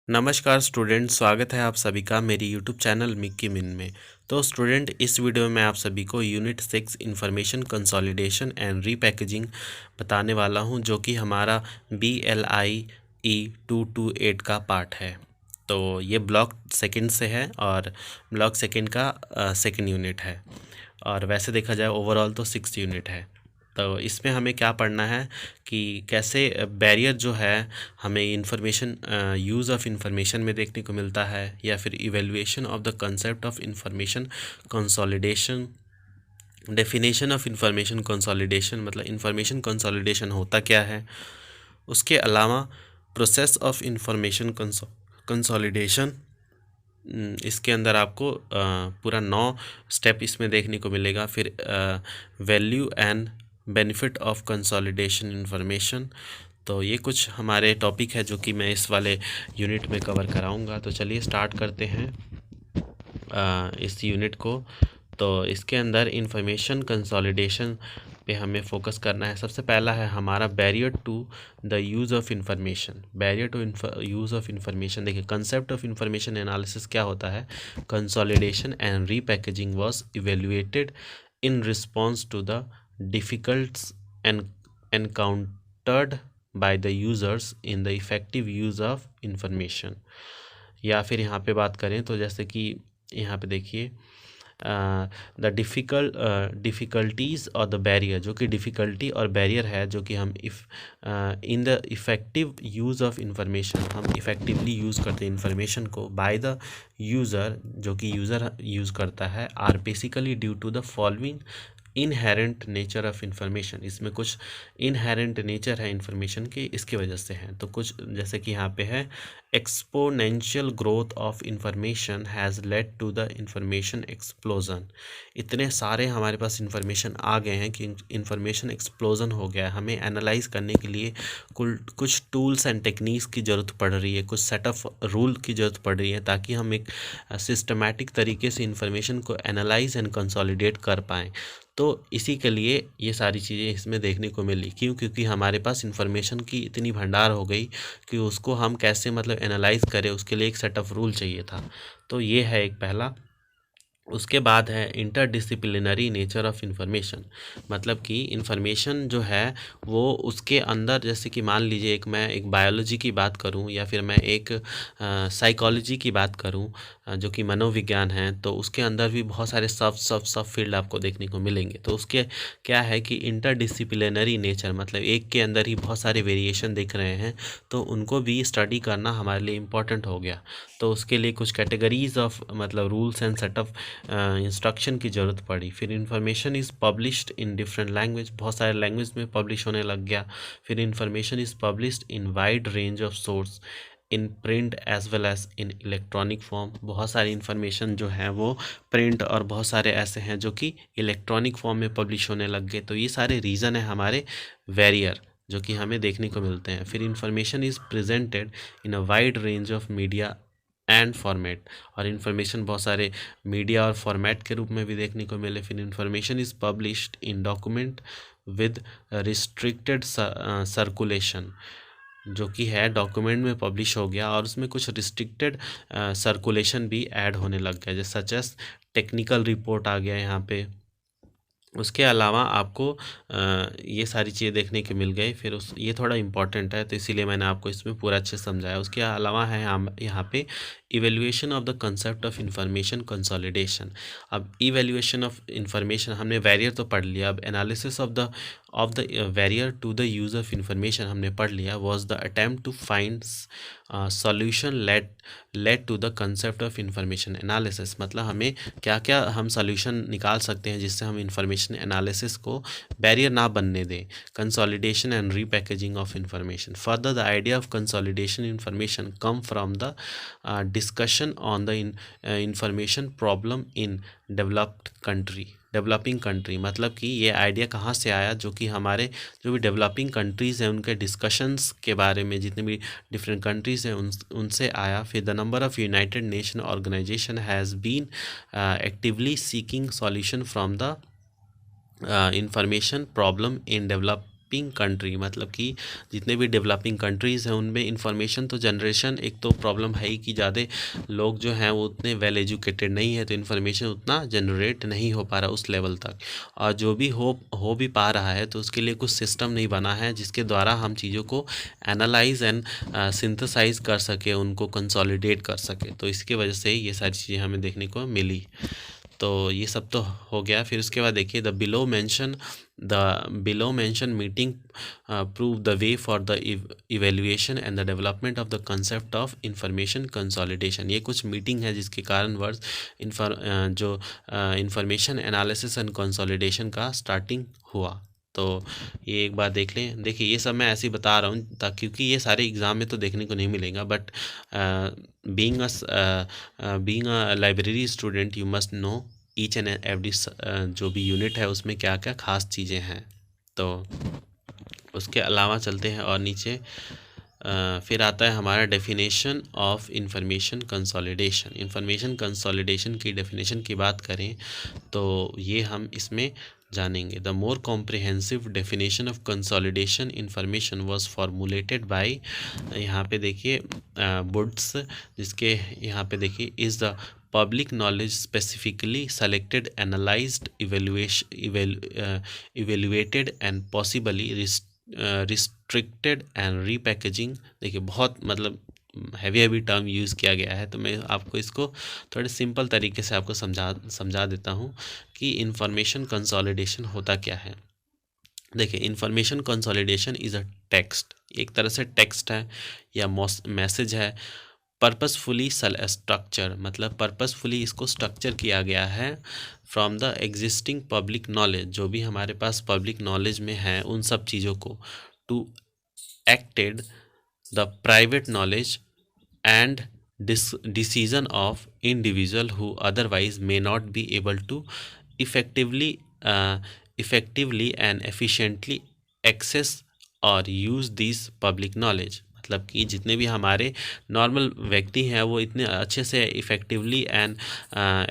नमस्कार स्टूडेंट, स्वागत है आप सभी का मेरी यूट्यूब चैनल मिक्की मिन में। तो स्टूडेंट, इस वीडियो में आप सभी को unit 6 information consolidation and repackaging बताने वाला हूं, जो कि हमारा BLIE 228 का पार्ट है। तो ये ब्लॉक सेकंड से है और ब्लॉक सेकंड का सेकंड यूनिट है, और वैसे देखा जाए ओवरऑल तो 6 यूनिट है। तो इसमें हमें क्या पढ़ना है कि कैसे बैरियर जो है हमें इंफॉर्मेशन यूज़ ऑफ इंफॉर्मेशन में देखने को मिलता है, या फिर evaluation of the concept of information consolidation. Definition of information consolidation मतलब इंफॉर्मेशन कंसोलिडेशन होता क्या है। उसके अलावा प्रोसेस ऑफ इंफॉर्मेशन कंसोलिडेशन, इसके अंदर आपको पूरा 9 स्टेप इसमें देखने को मिलेगा। फिर value and benefit of consolidation information. तो ये कुछ हमारे टॉपिक है जो कि मैं इस वाले यूनिट में कवर कराऊंगा। तो चलिए स्टार्ट करते हैं इस यूनिट को। तो इसके अंदर इंफॉर्मेशन कंसोलिडेशन पे हमें फोकस करना है। सबसे पहला है हमारा barrier to the use of information. Barrier to use of information, देखिए कंसेप्ट ऑफ इंफॉर्मेशन एनालिसिस क्या होता है। Consolidation and repackaging was evaluated in response to the difficulties encountered by the users in the effective use of information. या फिर यहाँ पे बात करें तो जैसे कि यहाँ पे देखिए द डिफ़िकल्टीज़ और द बैरियर, जो कि डिफ़िकल्टी और बैरियर है जो कि हम इन the effective use of information, हम इफ़ेक्टिवली यूज़ करते हैं इंफॉर्मेशन को बाय द यूज़र, जो कि यूज़र यूज़ करता है, are basically due to the following inherent nature of information. इसमें कुछ इनहेरेंट नेचर है इंफॉर्मेशन की, इसकी वजह से हैं। तो कुछ जैसे कि यहाँ पे है, exponential growth of information has led to the information explosion. इतने सारे हमारे पास इंफॉर्मेशन आ गए हैं कि इंफॉर्मेशन एक्सप्लोजन हो गया है। हमें एनालाइज करने के लिए कुछ टूल्स एंड टेक्निक्स की ज़रूरत पड़ रही है, कुछ सेट ऑफ रूल की ज़रूरत पड़ रही है, ताकि हम एक सिस्टमैटिक तरीके से इंफॉर्मेशन को एनालाइज एंड कंसोलिडेट कर पाएँ। तो इसी के लिए ये सारी चीज़ें इसमें देखने को मिली। क्यों? क्योंकि हमारे पास इंफॉर्मेशन की इतनी भंडार हो गई कि उसको हम कैसे मतलब एनालाइज करें, उसके लिए एक सेट ऑफ रूल चाहिए था। तो ये है एक पहला। उसके बाद है इंटरडिसिप्लिनरी नेचर ऑफ इंफॉर्मेशन, मतलब कि इंफॉर्मेशन जो है वो उसके अंदर, जैसे कि मान लीजिए मैं एक बायोलॉजी की बात करूं, या फिर मैं एक साइकोलॉजी की बात करूं, जो कि मनोविज्ञान है, तो उसके अंदर भी बहुत सारे सब फील्ड आपको देखने को मिलेंगे। तो उसके क्या है कि इंटरडिसिप्लिनरी नेचर मतलब एक के अंदर ही बहुत सारे वेरिएशन दिख रहे हैं, तो उनको भी स्टडी करना हमारे लिए इम्पोर्टेंट हो गया। तो उसके लिए कुछ कैटेगरीज ऑफ मतलब rules and set of instruction की ज़रूरत पड़ी। फिर information is published in different language, बहुत सारे लैंग्वेज में पब्लिश होने लग गया। फिर information is published in wide range of source in print as well as in electronic form. बहुत सारी इन्फॉर्मेशन जो है वो प्रिंट, और बहुत सारे ऐसे हैं जो कि इलेक्ट्रॉनिक फॉर्म में पब्लिश होने लग गए। तो ये सारे रीज़न है हमारे वेरियर जो कि हमें देखने को मिलते हैं। फिर information is presented in a wide range of media and format, और इन्फॉर्मेशन बहुत सारे मीडिया और फॉर्मेट के रूप में भी देखने को मिले। फिर information is published in document with restricted circulation, जो कि है डॉक्यूमेंट में पब्लिश हो गया और उसमें कुछ रिस्ट्रिक्टेड सर्कुलेशन भी ऐड होने लग गया, जैसे सच एस टेक्निकल रिपोर्ट आ गया यहाँ पे। उसके अलावा आपको ये सारी चीज़ें देखने के मिल गई। फिर उस ये थोड़ा इम्पॉर्टेंट है, तो इसीलिए मैंने आपको इसमें पूरा अच्छे से समझाया। उसके अलावा है हम यहाँ पे evaluation of the concept of information consolidation. अब इवेल्युएशन ऑफ इंफॉर्मेशन हमने वेरियर तो पढ़ लिया, अब analysis of the barrier to the use of information हमने पढ़ लिया। Was the attempt to find solution led to the concept of information analysis, मतलब हमें क्या क्या हम सॉल्यूशन निकाल सकते हैं जिससे हम इंफॉर्मेशन एनालिसिस को बैरियर ना बनने दें। Consolidation and repackaging of information. Further the idea of consolidation information come from the discussion on the information problem in developing country, मतलब कि ये आइडिया कहाँ से आया, जो कि हमारे जो भी डेवलपिंग कंट्रीज़ हैं उनके डिस्कशंस के बारे में, जितने भी डिफरेंट कंट्रीज़ हैं उनसे आया। फिर the number of United Nation organization has been actively seeking solution from the information problem in developing country, मतलब कि जितने भी डेवलपिंग कंट्रीज़ हैं उनमें इंफॉर्मेशन तो जनरेशन एक तो प्रॉब्लम है ही कि ज़्यादा लोग जो हैं वो उतने वेल एजुकेटेड नहीं है, तो इन्फॉर्मेशन उतना जनरेट नहीं हो पा रहा उस लेवल तक, और जो भी हो भी पा रहा है तो उसके लिए कुछ सिस्टम नहीं बना है जिसके द्वारा हम चीज़ों को एनालाइज एंड सिंथेसाइज कर सके, उनको कंसोलिडेट कर सके। तो इसकी वजह से ये सारी चीज़ें हमें देखने को मिली। तो ये सब तो हो गया। फिर उसके बाद देखिए the below mention meeting prove the way for the evaluation and the development of the concept of information consolidation. ये कुछ मीटिंग है जिसके कारण वर्ष जो इंफॉर्मेशन एनालिसिस एंड कंसोलिडेशन का स्टार्टिंग हुआ। तो ये एक बार देख लें। देखिए ये सब मैं ऐसे ही बता रहा हूँ ताकि, क्योंकि ये सारे एग्ज़ाम में तो देखने को नहीं मिलेगा, but being a library student you must know each and every जो भी यूनिट है उसमें क्या क्या खास चीज़ें हैं। तो उसके अलावा चलते हैं और नीचे फिर आता है हमारा definition of information consolidation. Information consolidation की डेफिनेशन की बात करें तो ये हम इसमें जानेंगे। The more comprehensive definition of consolidation information was formulated bye, यहाँ पे देखिए बुड्स, जिसके यहाँ पे देखिए is the public knowledge specifically selected, analyzed, evaluated and possibly restricted and repackaging। देखिए बहुत मतलब हैवी टर्म यूज़ किया गया है, तो मैं आपको इसको थोड़े सिंपल तरीके से आपको समझा देता हूँ कि इंफॉर्मेशन कंसोलिडेशन होता क्या है। देखिए information consolidation is a text, एक तरह से टेक्स्ट है या मैसेज है, पर्पसफुली स्ट्रक्चर, मतलब पर्पसफुली इसको स्ट्रक्चर किया गया है from the existing public knowledge, जो भी हमारे पास पब्लिक नॉलेज में है उन सब चीज़ों को, to acted the private knowledge and decision of individual who otherwise may not be able to effectively and efficiently access और यूज़ दिस पब्लिक नॉलेज। मतलब कि जितने भी हमारे नॉर्मल व्यक्ति हैं वो इतने अच्छे से इफ़ेक्टिवली एंड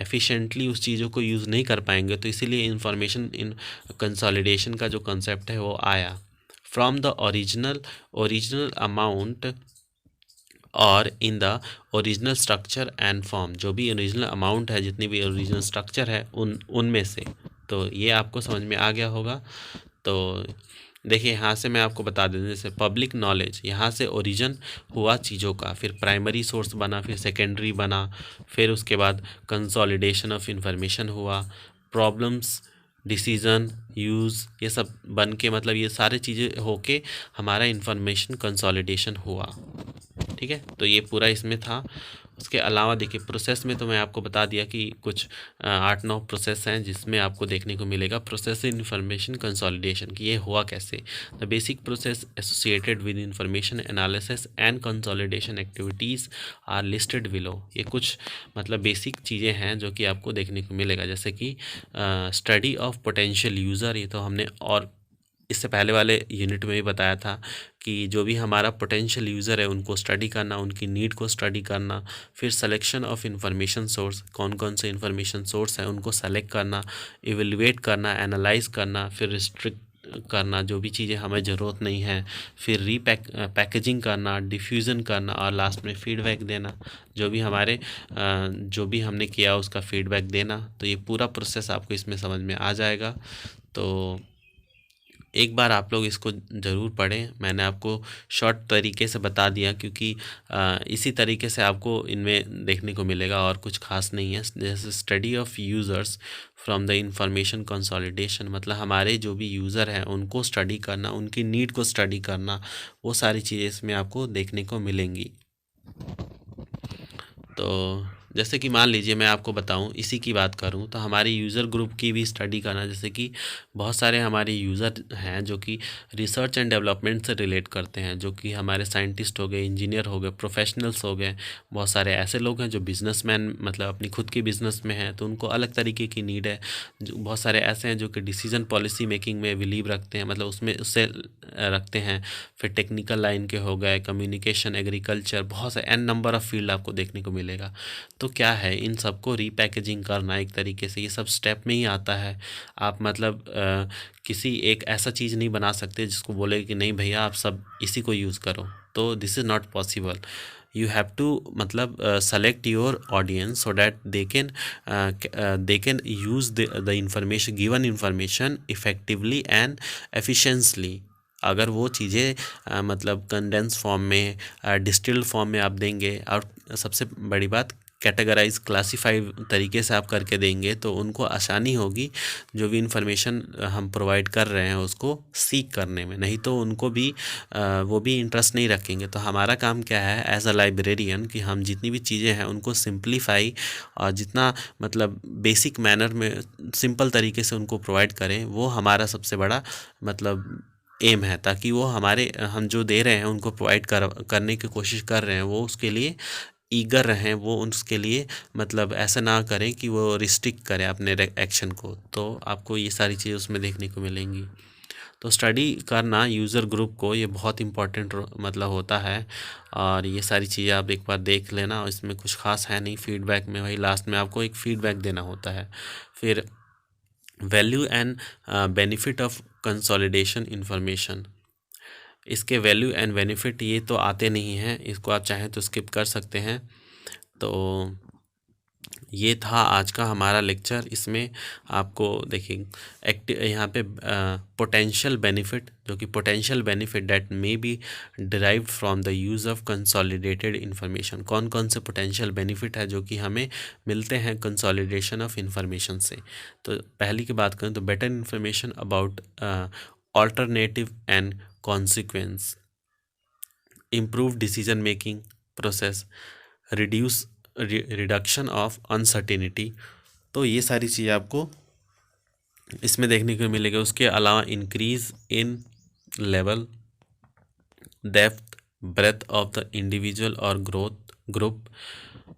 एफिशिएंटली उस चीज़ों को यूज़ नहीं कर पाएंगे, तो इसीलिए इंफॉर्मेशन इन कंसोलिडेशन का जो कंसेप्ट है वो आया। फ्रॉम द ओरिजिनल अमाउंट और in the original structure and form, जो भी ओरिजिनल अमाउंट है, जितनी भी ओरिजिनल स्ट्रक्चर है उनमें से। तो ये आपको समझ में आ गया होगा। तो देखिए यहाँ से मैं आपको बता दें, जैसे पब्लिक नॉलेज, यहाँ से ओरिजिन हुआ चीज़ों का, फिर प्राइमरी सोर्स बना, फिर सेकेंडरी बना, फिर उसके बाद कंसोलिडेशन ऑफ इंफॉर्मेशन हुआ, प्रॉब्लम्स, डिसीज़न, यूज़, ये सब बन के, मतलब ये सारे चीज़ें होके हमारा इंफॉर्मेशन कंसोलिडेशन हुआ। ठीक है, तो ये पूरा इसमें था। उसके अलावा देखिए प्रोसेस में तो मैं आपको बता दिया कि कुछ 8-9 प्रोसेस हैं जिसमें आपको देखने को मिलेगा प्रोसेस इंफॉर्मेशन कंसोलिडेशन की ये हुआ कैसे। The basic process associated with information analysis and consolidation activities are listed below. ये कुछ मतलब बेसिक चीज़ें हैं जो कि आपको देखने को मिलेगा, जैसे कि स्टडी ऑफ पोटेंशियल यूज़र, ये तो हमने और इससे पहले वाले यूनिट में भी बताया था कि जो भी हमारा पोटेंशियल यूज़र है उनको स्टडी करना, उनकी नीड को स्टडी करना। फिर सिलेक्शन ऑफ इंफॉर्मेशन सोर्स, कौन कौन से इंफॉर्मेशन सोर्स हैं उनको सेलेक्ट करना, इवेलुएट करना, एनालाइज करना, फिर रिस्ट्रिक्ट करना जो भी चीज़ें हमें ज़रूरत नहीं है, फिर पैकेजिंग करना, डिफ्यूज़न करना, और लास्ट में फीडबैक देना, जो भी हमने किया उसका फीडबैक देना। तो ये पूरा प्रोसेस आपको इसमें समझ में आ जाएगा। तो एक बार आप लोग इसको ज़रूर पढ़ें। मैंने आपको शॉर्ट तरीके से बता दिया क्योंकि इसी तरीके से आपको इनमें देखने को मिलेगा और कुछ खास नहीं है। जैसे study of users from the information consolidation, मतलब हमारे जो भी यूज़र हैं उनको स्टडी करना, उनकी नीड को स्टडी करना, वो सारी चीज़ें इसमें आपको देखने को मिलेंगी। तो जैसे कि मान लीजिए मैं आपको बताऊं, इसी की बात करूं तो हमारे यूज़र ग्रुप की भी स्टडी करना, जैसे कि बहुत सारे हमारे यूज़र हैं जो कि रिसर्च एंड डेवलपमेंट से रिलेट करते हैं, जो कि हमारे साइंटिस्ट हो गए, इंजीनियर हो गए, प्रोफेशनल्स हो गए। बहुत सारे ऐसे लोग हैं जो बिजनेसमैन, मतलब अपनी खुद की बिज़नेस में हैं, तो उनको अलग तरीके की नीड है। जो बहुत सारे ऐसे हैं जो कि डिसीजन पॉलिसी मेकिंग में बिलीव रखते हैं, मतलब उससे रखते हैं। फिर टेक्निकल लाइन के हो गए, कम्युनिकेशन, एग्रीकल्चर, बहुत से एन नंबर ऑफ़ फील्ड आपको देखने को मिलेगा। तो तो क्या है, इन सबको रीपैकेजिंग करना एक तरीके से, ये सब स्टेप में ही आता है। आप मतलब किसी एक ऐसा चीज़ नहीं बना सकते जिसको बोले कि नहीं भैया आप सब इसी को यूज़ करो, तो this is not possible. You have to मतलब select your audience so that they can use the information, given information effectively and efficiently। अगर वो चीज़ें मतलब कंडेंस फॉर्म में, डिस्टिल्ड फॉर्म में आप देंगे, और सबसे बड़ी बात कैटेगराइज क्लासीफाइड तरीके से आप करके देंगे, तो उनको आसानी होगी जो भी इंफॉर्मेशन हम प्रोवाइड कर रहे हैं उसको सीक करने में। नहीं तो उनको भी वो भी इंटरेस्ट नहीं रखेंगे। तो हमारा काम क्या है एज अ लाइब्रेरियन, कि हम जितनी भी चीज़ें हैं उनको सिंप्लीफाई और जितना मतलब बेसिक मैनर में सिंपल तरीके से उनको प्रोवाइड करें, वो हमारा सबसे बड़ा मतलब एम है, ताकि वो हमारे हम जो दे रहे हैं उनको प्रोवाइड करने की कोशिश कर रहे हैं, वो उसके लिए ईगर रहें, वो उसके लिए मतलब ऐसा ना करें कि वो रिस्ट्रिक्ट करें अपने एक्शन को। तो आपको ये सारी चीज़ें उसमें देखने को मिलेंगी। तो स्टडी करना यूज़र ग्रुप को ये बहुत इम्पोर्टेंट मतलब होता है। और ये सारी चीज़ें आप एक बार देख लेना, और इसमें कुछ खास है नहीं। फीडबैक में वही लास्ट में आपको एक फीडबैक देना होता है। फिर value and benefit of consolidation information. इसके वैल्यू एंड बेनिफिट ये तो आते नहीं हैं, इसको आप चाहें तो स्किप कर सकते हैं। तो ये था आज का हमारा लेक्चर। इसमें आपको देखिए यहाँ पे पोटेंशियल बेनिफिट, जो कि potential benefit that may be derived from the use of consolidated information. कौन कौन से पोटेंशियल बेनिफिट है जो कि हमें मिलते हैं कंसोलिडेशन ऑफ इंफॉर्मेशन से। तो पहली की बात करें तो better information about alternative and consequence, improve decision making process, reduction of uncertainty. तो ये सारी चीज़ें आपको इसमें देखने को मिलेगा। उसके अलावा increase in level, depth, breadth of the individual और ग्रोथ ग्रुप।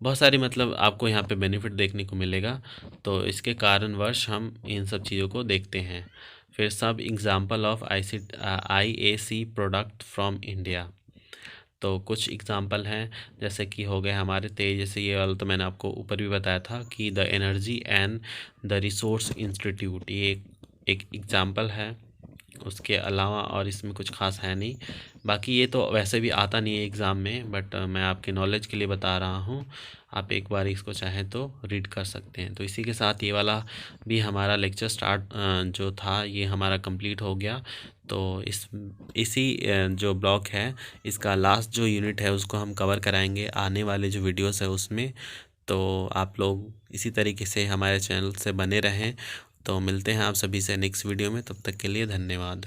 बहुत सारी मतलब आपको यहाँ पे बेनिफिट देखने को मिलेगा। तो इसके कारणवश हम इन सब चीज़ों को देखते हैं। फिर सब example of IAC product from India. तो कुछ एग्जांपल हैं जैसे कि हो गए हमारे जैसे ये वाला तो मैंने आपको ऊपर भी बताया था कि the energy and the resource institute, ये एक एग्जांपल है। उसके अलावा और इसमें कुछ खास है नहीं। बाकी ये तो वैसे भी आता नहीं है एग्ज़ाम में, बट मैं आपके नॉलेज के लिए बता रहा हूँ। आप एक बार इसको चाहें तो रीड कर सकते हैं। तो इसी के साथ ये वाला भी हमारा लेक्चर जो था ये हमारा कंप्लीट हो गया। तो इसी जो ब्लॉक है इसका लास्ट जो यूनिट है उसको हम कवर कराएंगे आने वाले जो वीडियोस है उसमें। तो आप लोग इसी तरीके से हमारे चैनल से बने रहें। तो मिलते हैं आप सभी से नेक्स्ट वीडियो में, तब तक के लिए धन्यवाद।